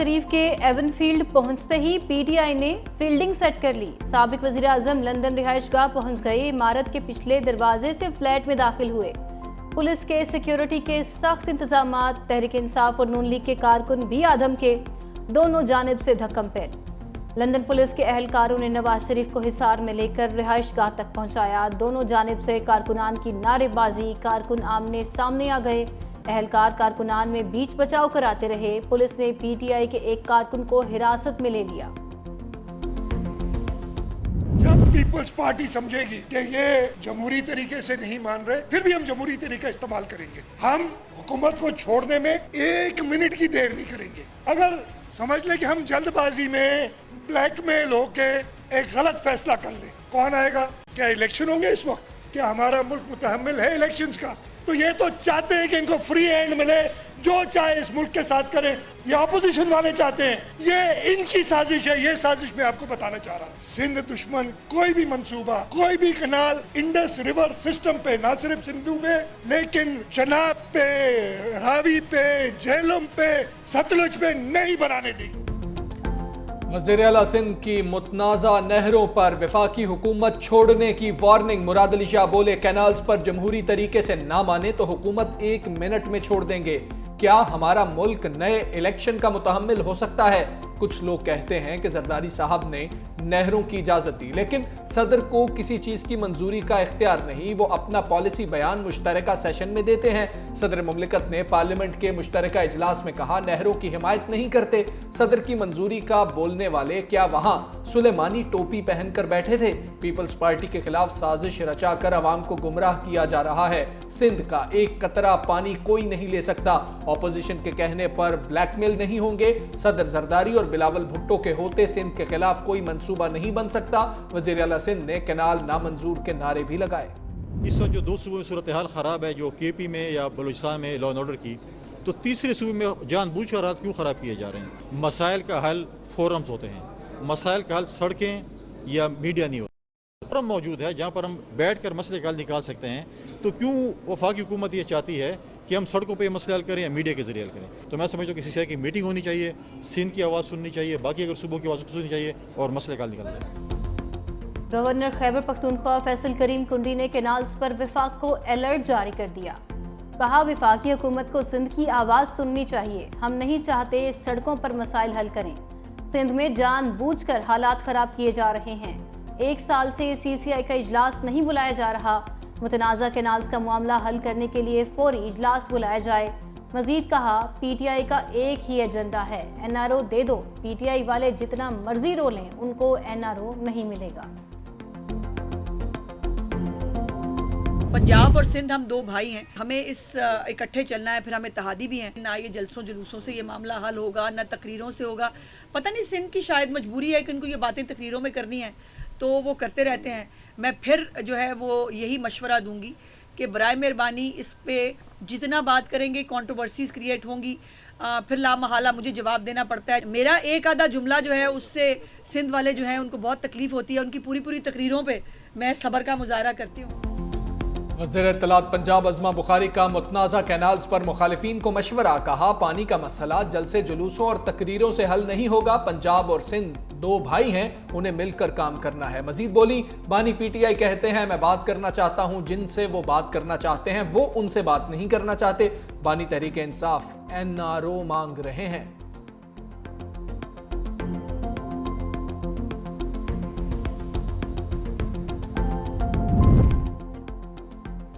शरीफ के एवनफील्ड पहुंचते ही पीटीआई ने फील्डिंग सेट कर ली। साबिक वजीर आजम लंदन रिहाइशगाह पहुंच गए। इमारत के पिछले दरवाजे से फ्लैट में दाखिल हुए। पुलिस के सिक्योरिटी के सख्त इंतजामात, तहरीक इंसाफ और नून लीग के कारकुन भी आदम के, दोनों जानिब से धक्कम पेल। लंदन पुलिस के अहलकारों ने नवाज शरीफ को हिसार में लेकर रिहाइशगाह तक पहुंचाया। दोनों जानिब से कारकुनान की नारेबाजी, कारकुन आमने सामने आ गए। अहलकार कारकुनान में बीच बचाव कराते रहे। पुलिस ने पीटीआई के एक कारकुन को हिरासत में ले लिया। जब पीपल्स पार्टी समझेगी कि ये जमहूरी तरीके से नहीं मान रहे, फिर भी हम जमहूरी तरीका इस्तेमाल करेंगे। हम हुकूमत को छोड़ने में 1 मिनट की देर नहीं करेंगे। अगर समझ ले कि हम जल्दबाजी में ब्लैकमेल होके एक गलत फैसला कर ले, कौन आएगा? क्या इलेक्शन होंगे इस वक्त? क्या हमारा मुल्क मुतहम्मिल है इलेक्शंस का? तो ये तो चाहते हैं कि इनको फ्री हैंड मिले, जो चाहे इस मुल्क के साथ करें। ये अपोजिशन वाले चाहते हैं, ये इनकी साजिश है। ये साजिश मैं आपको बताना चाह रहा हूँ। सिंध दुश्मन कोई भी मंसूबा, कोई भी कनाल इंडस रिवर सिस्टम पे, ना सिर्फ सिंधु में लेकिन चनाब पे, रावी पे, झेलम पे, सतलुज पे नहीं बनाने देंगे। वज़ीर आला सिंध की मुतनाज़ा नहरों पर वफाकी हुकूमत छोड़ने की वार्निंग। मुराद अली शाह बोले, कैनाल्स पर जमहूरी तरीके से ना माने तो हुकूमत 1 मिनट में छोड़ देंगे। क्या हमारा मुल्क नए इलेक्शन का मुतहम्मिल हो सकता है? कुछ लोग कहते हैं कि जरदारी साहब ने नहरों की इजाजत दी, लेकिन सदर को किसी चीज की मंजूरी का इख्तियार नहीं। वो अपना पॉलिसी बयान मुश्तरका सेशन में देते हैं। सदर मुमलिकत ने पार्लियामेंट के मुश्तरका इजलास में कहा, नहरों की हिमायत नहीं करते। सदर की मंजूरी का बोलने वाले क्या वहां सुलेमानी टोपी पहनकर बैठे थे? पीपल्स पार्टी के खिलाफ साजिश रचाकर अवाम को गुमराह किया जा रहा है। सिंध का एक कतरा पानी कोई नहीं ले सकता। ऑपोजिशन के कहने पर ब्लैकमेल नहीं होंगे। सदर जरदारी और बिलावल भुट्टो के होते सिंध के खिलाफ कोई मंसूबा नहीं बन सकता। वज़ीर आला सिंध ने कैनाल नामंजूर के नारे भी लगाए। इस वक्त जो 2 सूबों में सूरत हाल ख़राब है, जो केपी में या बलूचिस्तान में लॉ एंड ऑर्डर की, तो तीसरे सूबे में जानबूझकर हालात क्यों ख़राब किए जा रहे हैं? मसाइल का हल फोरम्स होते हैं, मसाइल का हल सड़कें या मीडिया नहीं होता। फोरम मौजूद है जहाँ पर हम बैठ कर मसले का हल निकाल सकते हैं। तो क्यों वफाकी हुकूमत ये चाहती है कि हम सड़कों पे मसले हल करें या मीडिया के जरिए हल करें? तो मैं समझता हूँ किसी तरह की मीटिंग होनी चाहिए, सिंध की आवाज़ सुननी चाहिए, बाकी अगर सूबों की आवाज़ सुननी चाहिए और मसले का हल निकालना चाहिए। गवर्नर खैबर पख्तूनख्वा फैसल करीम कुंडी ने कैनाल्स पर विफाक को अलर्ट जारी कर दिया। कहा, विफाकी हुकूमत को सिंध की आवाज़ सुननी चाहिए। हम नहीं चाहते सड़कों पर मसाइल हल करें। सिंध में जानबूझकर हालात ख़राब किए जा रहे हैं। 1 साल से CCI का इजलास नहीं बुलाया जा रहा। मुतनाज़ा कैनाल्स का मामला हल करने के लिए फौरी इजलास बुलाया जाए। मजीद कहा, PTI का एक ही एजेंडा है, NRO दे दो। PTI वाले जितना मर्जी रो लें, उनको NRO नहीं मिलेगा। पंजाब और सिंध हम 2 भाई हैं, हमें इस इकट्ठे चलना है। फिर हमें इत्तेहादी भी हैं। ना ये जलसों जुलूसों से ये मामला हल होगा, ना तकरीरों से होगा। पता नहीं सिंध की शायद मजबूरी है कि उनको ये बातें तकरीरों में करनी है, तो वो करते रहते हैं। मैं फिर जो है वो यही मशवरा दूंगी कि बराए मेहरबानी इस पे जितना बात करेंगे कंट्रोवर्सीज क्रिएट होंगी, फिर लामहला मुझे जवाब देना पड़ता है। मेरा एक आधा जुमला जो है उससे सिंध वाले जो हैं उनको बहुत तकलीफ होती है। उनकी पूरी तकरीरों पे मैं सब्र का मुजाहरा करती हूँ। वज़ीर इत्तलात पंजाब अज़मा बुखारी का मुतनाज़ा कैनाल्स पर मुखालिफिन को मशवरा। कहा, पानी का मसला जलसे जुलूसों और तकरीरों से हल नहीं होगा। पंजाब और सिंध 2 भाई हैं, उन्हें मिलकर काम करना है। मजीद बोली, बानी PTI कहते हैं, मैं बात करना चाहता हूं जिनसे वो बात करना चाहते हैं, वो उनसे बात नहीं करना चाहते। बानी तहरीक इंसाफ NRO मांग रहे हैं।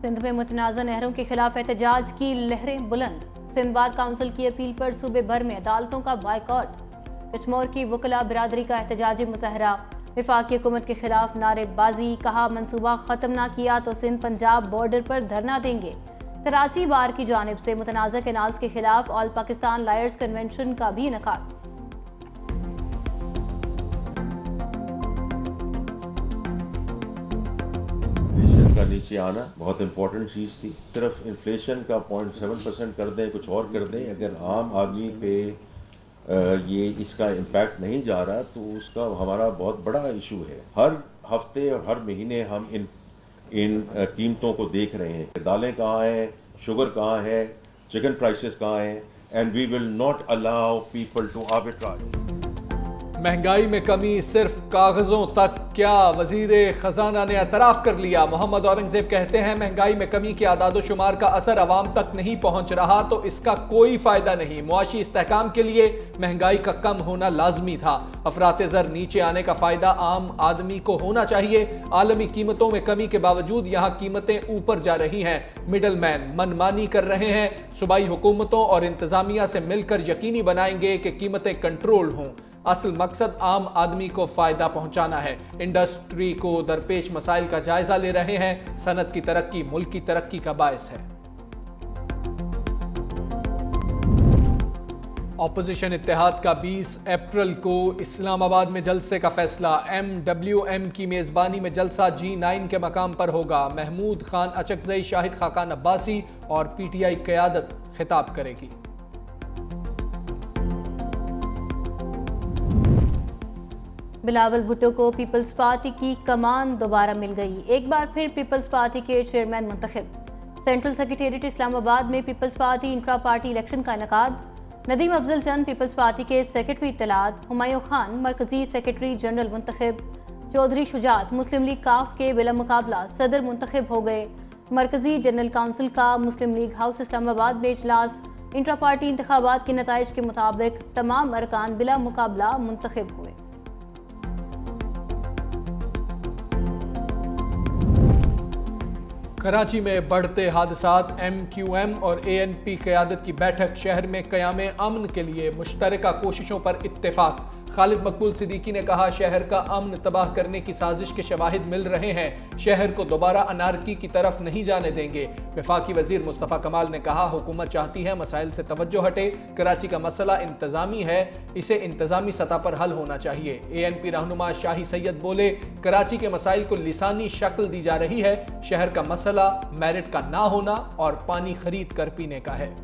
सिंध में मुतनाज़ा नहरों के खिलाफ एहतजाज की लहरें बुलंद। सिंध बार काउंसिल की अपील पर सूबे भर में अदालतों का बायकॉट। कश्मीर की वकला बिरादरी का एहतजाजी मुजाहरा। विफाकी हुकूमत के खिलाफ नारेबाजी। कहा, मनसूबा खत्म ना किया तो सिंध पंजाब बॉर्डर पर धरना देंगे। कराची बार की जानिब से मुतनाज़ा कैनाल्स के खिलाफ ऑल पाकिस्तान लायर्स कन्वेंशन का भी इनेकाद। का नीचे आना बहुत इंपॉर्टेंट चीज़ थी। सिर्फ इन्फ्लेशन का 0.7% कर दें, कुछ और कर दें, अगर आम आदमी पे ये इसका इम्पैक्ट नहीं जा रहा तो उसका हमारा बहुत बड़ा इशू है। हर हफ्ते और हर महीने हम इन कीमतों को देख रहे हैं। दालें कहाँ हैं, शुगर कहाँ है, चिकन प्राइसेस कहाँ हैं, and we will not allow people to arbitrage. महंगाई में कमी सिर्फ कागजों तक क्या, वजीर खजाना ने एतराफ कर लिया। मोहम्मद औरंगजेब कहते हैं महंगाई में कमी के आदादोशुमार का असर अवाम तक नहीं पहुंच रहा तो इसका कोई फायदा नहीं। मुआशी इस्तेहकाम के लिए महंगाई का कम होना लाजमी था। अफरात ज़र नीचे आने का फायदा आम आदमी को होना चाहिए। आलमी कीमतों में कमी के बावजूद यहाँ कीमतें ऊपर जा रही हैं। मिडल मैन मनमानी कर रहे हैं। सूबाई हुकूमतों और इंतजामिया से मिलकर यकीनी बनाएंगे कि कीमतें कंट्रोल हों। असल मकसद आम आदमी को फायदा पहुंचाना है। इंडस्ट्री को दरपेश मसाइल का जायजा ले रहे हैं। सनत की तरक्की मुल्क की तरक्की का बायस है। ऑपोजिशन इत्तेहाद का 20 अप्रैल को इस्लामाबाद में जलसे का फैसला। MWM की मेजबानी में जलसा G9 के मकाम पर होगा। महमूद खान अचकजई, शाहिद खाकान अब्बासी और PTI क़यादत खिताब करेगी। बिलावल भुट्टो को पीपल्स पार्टी की कमान दोबारा मिल गई। एक बार फिर पीपल्स पार्टी के चेयरमैन मुंतखब। सेंट्रल सेक्रेटेरिएट इस्लामाबाद में Peoples Party intra party election का इनेकाद। नदीम अफजल चंद पीपल्स पार्टी के सेक्रेटरी इत्तलात, हुमायूं खान मरकजी सेक्रेटरी जनरल मुंतखब, चौधरी शुजात मुस्लिम लीग काफ के बिला मुकाबला सदर मुंतखब हो गए। मरकजी जनरल काउंसिल का मुस्लिम लीग हाउस इस्लामाबाद में इजलास। इंट्रा पार्टी इंतखाबात के नताइज के मुताबिक तमाम अरकान बिला मुकाबला मुंतखब हुए। कराची में बढ़ते हादसात। MQM और ANP क़यादत की बैठक। शहर में क़याम अमन के लिए मुश्तरका कोशिशों पर इत्तेफाक। खालिद मकबूल सिद्दीकी ने कहा शहर का अमन तबाह करने की साजिश के शवाहिद मिल रहे हैं। शहर को दोबारा अनारकी की तरफ नहीं जाने देंगे। वफाकी वजीर मुस्तफ़ा कमाल ने कहा हुकूमत चाहती है मसाइल से तवज्जो हटे। कराची का मसला इंतजामी है, इसे इंतजामी सतह पर हल होना चाहिए। ANP रहनुमा शाही सैयद बोले कराची के मसाइल को लिसानी शक्ल दी जा रही है। शहर का मसला मेरिट का ना होना और पानी खरीद कर पीने का है।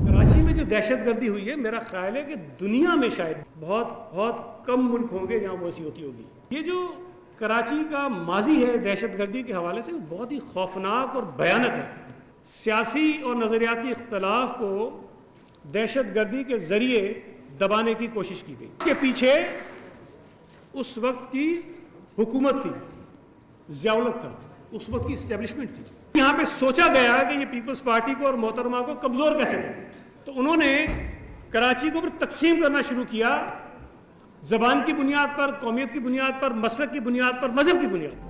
कराची में जो दहशतगर्दी हुई है, मेरा ख्याल है कि दुनिया में शायद बहुत बहुत कम मुल्क होंगे जहां वो ऐसी होती होगी। ये जो कराची का माजी है दहशतगर्दी के हवाले से बहुत ही खौफनाक और भयानक है। सियासी और नज़रियाती इख्तलाफ को दहशतगर्दी के जरिए दबाने की कोशिश की गई। इसके पीछे उस वक्त की हुकूमत थी, ज़ियाउल था, उस वक्त की इस्टेब्लिशमेंट थी। यहाँ पे सोचा गया कि ये पीपल्स पार्टी को और मोहतरमा को कमज़ोर कैसे करें, तो उन्होंने कराची को फिर तकसीम करना शुरू किया। ज़बान की बुनियाद पर, कौमियत की बुनियाद पर, मसलक की बुनियाद पर, मजहब की बुनियाद पर।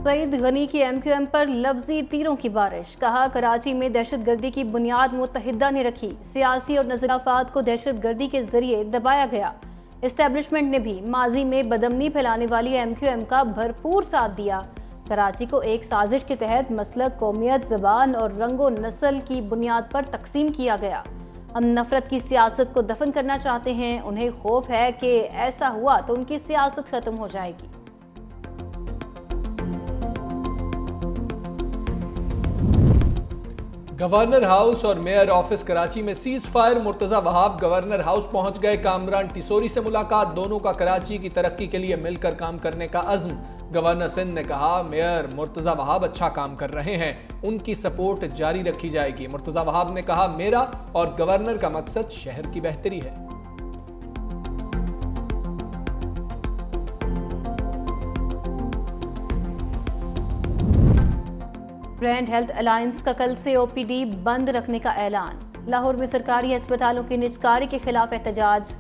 सईद गनी की MQM पर लफ्जी तीरों की बारिश। कहा कराची में दहशतगर्दी की बुनियाद मुत्तहिदा ने रखी। सियासी और नज़रियात को दहशतगर्दी के जरिए दबाया गया। इस्टेब्लिशमेंट ने भी माजी में बदमनी फैलाने वाली MQM का भरपूर साथ दिया। कराची को एक साजिश के तहत मसलक, कौमियत, ज़बान और रंगो नस्ल की बुनियाद पर तकसीम किया गया। हम नफरत की सियासत को दफन करना चाहते हैं। उन्हें खौफ है कि ऐसा हुआ तो उनकी सियासत खत्म हो जाएगी। गवर्नर हाउस और मेयर ऑफिस कराची में cease fire. Murtaza Wahab governor house पहुंच गए। कामरान टिसोरी से मुलाकात। दोनों का कराची की तरक्की के लिए मिलकर काम करने का अज़्म। गवर्नर सिंध ने कहा मेयर मुर्तज़ा वहाब अच्छा काम कर रहे हैं, उनकी सपोर्ट जारी रखी जाएगी। मुर्तज़ा वहाब ने कहा मेरा और गवर्नर का मकसद शहर की बेहतरी है। ब्रांड हेल्थ अलायंस का कल से OPD बंद रखने का ऐलान। लाहौर में सरकारी अस्पतालों की निजकारी के खिलाफ एहतजाज।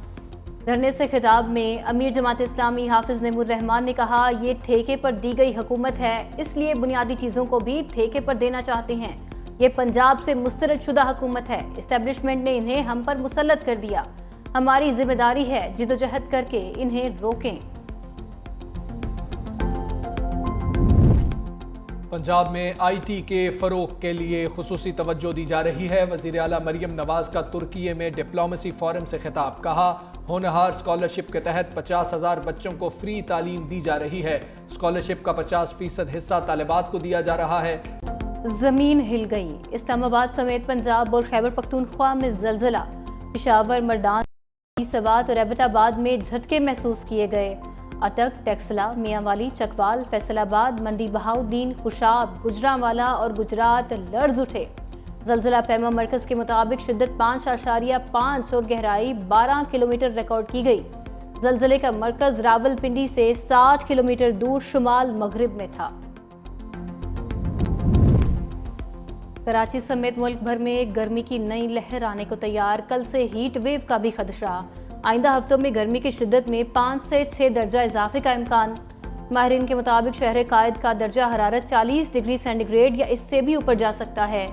धरने से खिताब में अमीर जमात इस्लामी हाफिज नईमुर रहमान ने कहा ये ठेके पर दी गई हुकूमत है, इसलिए बुनियादी चीज़ों को भी ठेके पर देना चाहते हैं। ये पंजाब से मुस्तरद शुदा हुकूमत है। इस्टेब्लिशमेंट ने इन्हें हम पर मुसल्लत कर दिया। हमारी जिम्मेदारी है जिदोजहद करके इन्हें रोकें। पंजाब में IT के फ़रोग़ के लिए खुसूसी तवज्जो दी जा रही है। वज़ीर आला मरियम नवाज़ का तुर्की में डिप्लोमेसी फोरम से खिताब। कहा होनहार स्कॉलरशिप के तहत 50,000 बच्चों को फ्री तालीम दी जा रही है। स्कॉलरशिप का 50% हिस्सा तालिबात को दिया जा रहा है। जमीन हिल गई। इस्लामाबाद समेत पंजाब और खैबर पख्तूनख्वा में जलजला। पेशावर, मर्दान, सवात और एबटाबाद में झटके महसूस किए गए। अटक, टेक्सला, मियांवाली, चकवाल, फैसलाबाद, मंडी बहाउद्दीन, खुशाब, गुजरांवाला और गुजरात लर्ज उठे। जलजिला पैमा मरकज के मुताबिक शिद्दत 5.5 और गहराई 12 किलोमीटर रिकॉर्ड की गई। जलजिले का मरकज रावलपिंडी से 60 किलोमीटर दूर शुमाल मगरिब में था। कराची समेत मुल्क भर में गर्मी की नई लहर आने को तैयार। कल से हीट वेव का भी खदशा। आइंदा हफ्तों में गर्मी की शिद्दत में 5 से 6 दर्जा इजाफे का इम्कान। माहिरीन के मुताबिक शहर कायद का दर्जा हरारत 40 डिग्री सेंटीग्रेड या इससे भी ऊपर जा सकता है।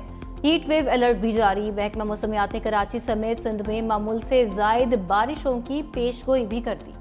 हीट वेव अलर्ट भी जारी। महकमा मौसमियात ने कराची समेत सिंध में मामूल से जायद बारिशों की पेशगोई भी कर दी।